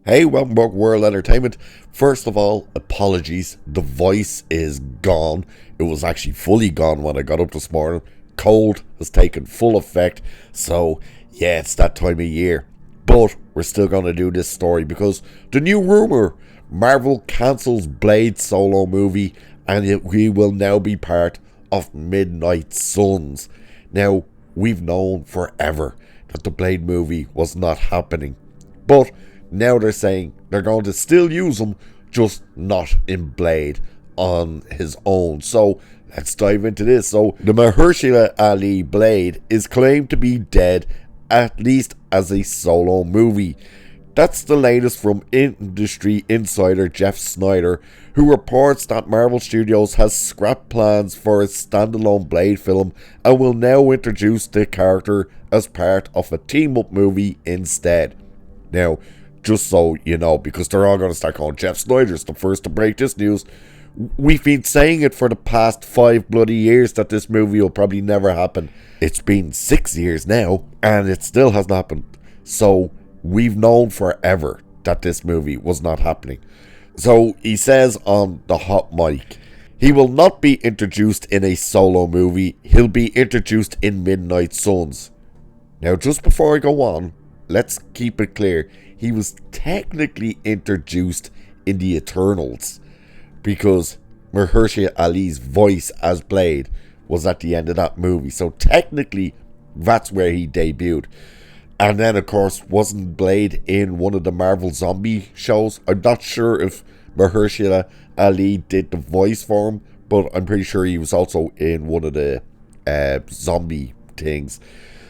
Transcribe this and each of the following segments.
Hey, welcome back to World Entertainment. First of all, apologies. The voice is gone. It was actually fully gone when I got up this morning. Cold has taken full effect. So, yeah, it's that time of year. But we're still going to do this story because the new rumor, Marvel cancels Blade solo movie and we will now be part of Midnight Suns. Now, we've known forever that the Blade movie was not happening. But now they're saying they're going to still use him, just not in Blade on his own. So let's dive into this. So the Mahershala Ali Blade is claimed to be dead, at least as a solo movie. That's the latest from industry insider Jeff Snyder, who reports that Marvel Studios has scrapped plans for a standalone Blade film and will now introduce the character as part of a team-up movie instead. Now, just so you know, because they're all going to start calling Jeff Snyder's the first to break this news, we've been saying it for the past 5 bloody years that this movie will probably never happen. It's been 6 years now, and it still hasn't happened. So, we've known forever that this movie was not happening. So, he says on the hot mic, he will not be introduced in a solo movie, he'll be introduced in Midnight Suns. Now, just before I go on, let's keep it clear. He was technically introduced in the Eternals because Mahershala Ali's voice as Blade was at the end of that movie. So technically, that's where he debuted. And then, of course, wasn't Blade in one of the Marvel zombie shows? I'm not sure if Mahershala Ali did the voice for him, but I'm pretty sure he was also in one of the zombie things.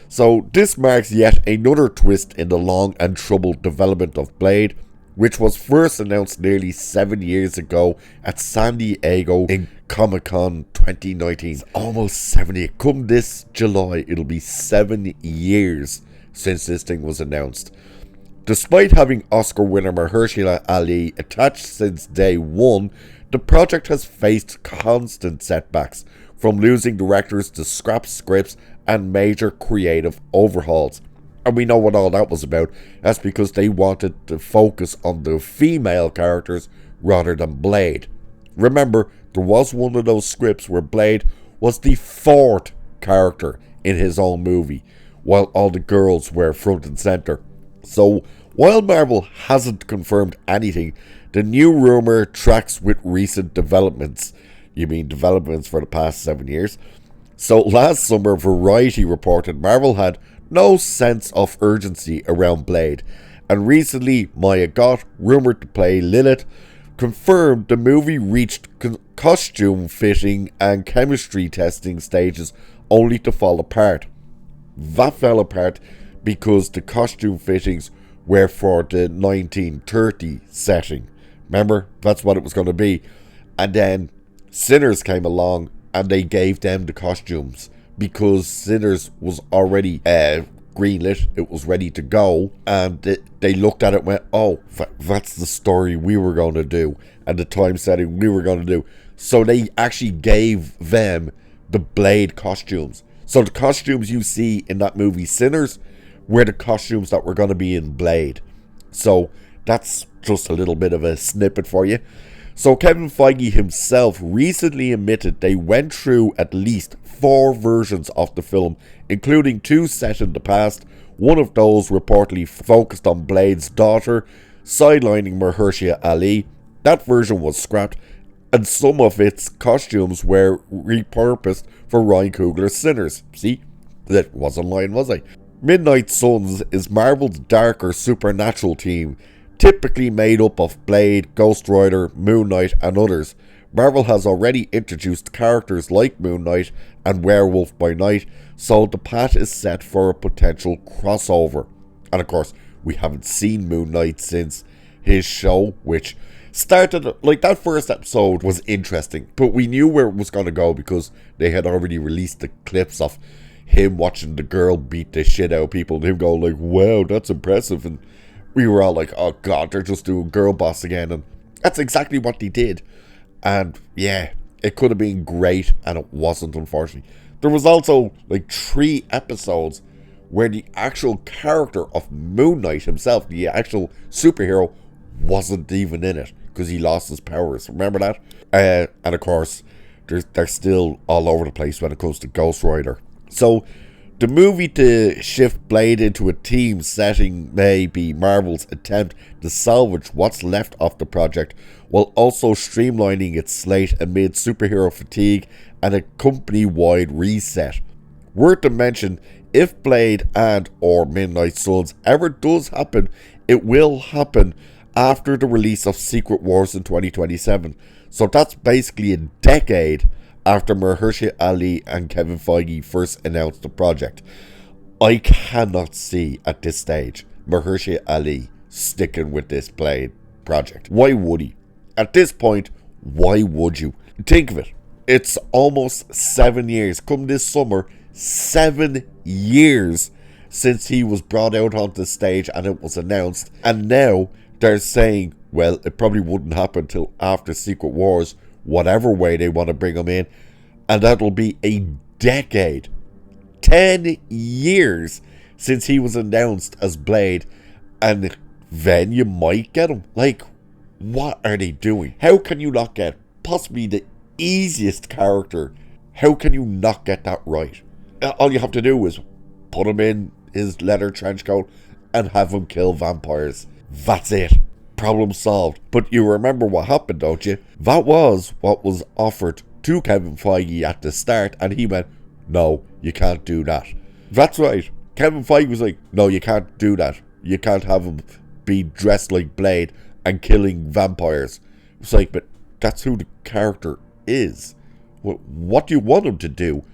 So this marks yet another twist in the long and troubled development of Blade, which was first announced nearly 7 years ago at San Diego in Comic-Con 2019. It's almost 70. Come this July, it'll be 7 years since this thing was announced. Despite having Oscar winner Mahershala Ali attached since day one, the project has faced constant setbacks, from losing directors to scrap scripts and major creative overhauls. And we know what all that was about. That's because they wanted to focus on the female characters rather than Blade. Remember, there was one of those scripts where Blade was the 4th character in his own movie, while all the girls were front and center. So, while Marvel hasn't confirmed anything, the new rumor tracks with recent developments. You mean developments for the past 7 years? So last summer, Variety reported Marvel had no sense of urgency around Blade, and recently Maya Goth, rumoured to play Lilith, confirmed the movie reached costume fitting and chemistry testing stages only to fall apart. That fell apart because the costume fittings were for the 1930 setting. Remember, that's what it was going to be. And then Sinners came along and they gave them the costumes because Sinners was already greenlit, it was ready to go, and they looked at it and went, oh, that's the story we were going to do and the time setting we were going to do. So they actually gave them the Blade costumes. So the costumes you see in that movie Sinners were the costumes that were going to be in Blade. So that's just a little bit of a snippet for you. So Kevin Feige himself recently admitted they went through at least 4 versions of the film, including 2 set in the past. One of those reportedly focused on Blade's daughter, sidelining Mahershala Ali. That version was scrapped, and some of its costumes were repurposed for Ryan Coogler's Sinners. See? That wasn't lying, was I? Midnight Suns is Marvel's darker supernatural team, typically made up of Blade, Ghost Rider, Moon Knight and others. Marvel has already introduced characters like Moon Knight and Werewolf by Night, so the path is set for a potential crossover. And of course, we haven't seen Moon Knight since his show, which started, like, that first episode was interesting, but we knew where it was going to go because they had already released the clips of him watching the girl beat the shit out of people and him going like, wow, that's impressive. And we were all like, oh god, they're just doing girl boss again. And that's exactly what they did. And yeah, it could have been great, and it wasn't, unfortunately. There was also like 3 episodes where the actual character of Moon Knight himself, the actual superhero, wasn't even in it because he lost his powers. Remember that? And of course, they're still all over the place when it comes to Ghost Rider. So the movie to shift Blade into a team setting may be Marvel's attempt to salvage what's left of the project, while also streamlining its slate amid superhero fatigue and a company-wide reset. Worth to mention, if Blade and or Midnight Suns ever does happen, it will happen after the release of Secret Wars in 2027. So that's basically a decade after Mahershala Ali and Kevin Feige first announced the project. I cannot see at this stage Mahershala Ali sticking with this Blade project. Why would he? At this point, why would you? Think of it. It's almost 7 years. Come this summer, 7 years since he was brought out onto the stage and it was announced. And now they're saying, well, it probably wouldn't happen till after Secret Wars, whatever way they want to bring him in. And that'll be a decade. 10 years since he was announced as Blade. And then you might get him. Like, what are they doing? How can you not get possibly the easiest character? How can you not get that right? All you have to do is put him in his leather trench coat and have him kill vampires. That's it. Problem solved. But you remember what happened, don't you? That was what was offered to Kevin Feige at the start, and he went, no, you can't do that. That's right. Kevin Feige was like, no, you can't do that. You can't have him be dressed like Blade and killing vampires. It's like, but that's who the character is. What do you want him to do?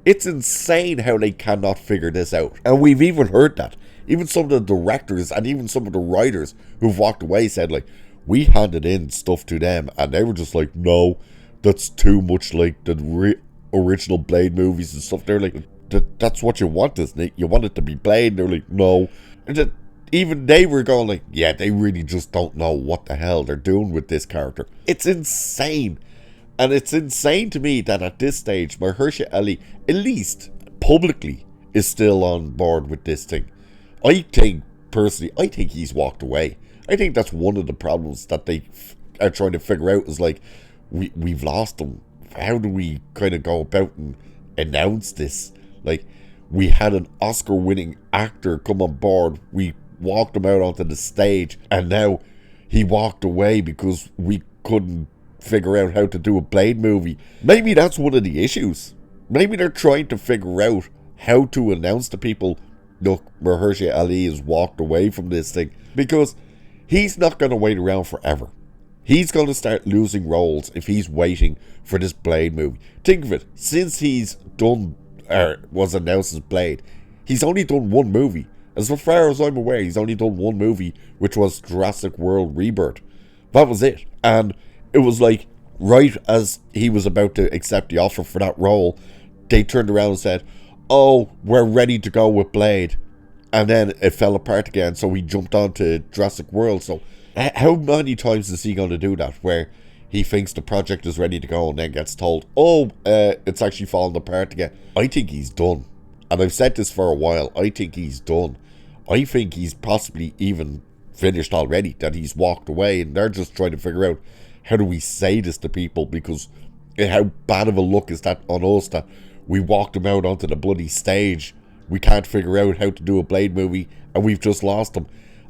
It's insane how they cannot figure this out. And we've even heard that. Even some of the directors and even some of the writers who've walked away said, like, we handed in stuff to them and they were just like, no, that's too much like the original Blade movies and stuff. They're like, that's what you want, isn't it? You want it to be Blade? And they're like, no. And even they were going like, yeah, they really just don't know what the hell they're doing with this character. It's insane. And it's insane to me that at this stage, Mahershala Ali, at least publicly, is still on board with this thing. I think he's walked away. I think that's one of the problems that they are trying to figure out is like, we've lost him. How do we kind of go about and announce this? Like, we had an Oscar-winning actor come on board. We walked him out onto the stage, and now he walked away because we couldn't figure out how to do a Blade movie. Maybe that's one of the issues. Maybe they're trying to figure out how to announce to people, look, Mahershala Ali has walked away from this thing, because he's not going to wait around forever. He's going to start losing roles if he's waiting for this Blade movie. Think of it, since he's done, or was announced as Blade, he's only done one movie. As far as I'm aware, he's only done one movie, which was Jurassic World Rebirth. That was it. And it was like, right as he was about to accept the offer for that role, they turned around and said, oh, we're ready to go with Blade. And then it fell apart again, so he jumped on to Jurassic World. So how many times is he going to do that, where he thinks the project is ready to go and then gets told, oh, it's actually falling apart again? I think he's done. And I've said this for a while. I think he's done. I think he's possibly even finished already, that he's walked away, and they're just trying to figure out, how do we say this to people? Because how bad of a look is that on us, that we walked him out onto the bloody stage. We can't figure out how to do a Blade movie, and we've just lost him.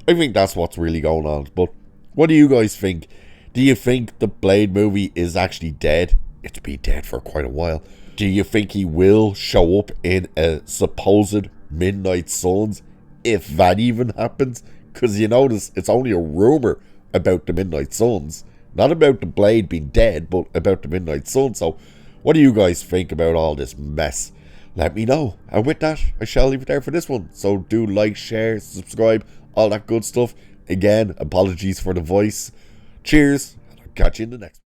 I think that's what's really going on. But what do you guys think? Do you think the Blade movie is actually dead? It's been dead for quite a while. Do you think he will show up in a supposed Midnight Suns, if that even happens? Because you notice it's only a rumor about the Midnight Suns, not about the Blade being dead, but about the Midnight Suns. So what do you guys think about all this mess? Let me know. And with that, I shall leave it there for this one. So do like, share, subscribe, all that good stuff. Again, apologies for the voice. Cheers, and I'll catch you in the next one.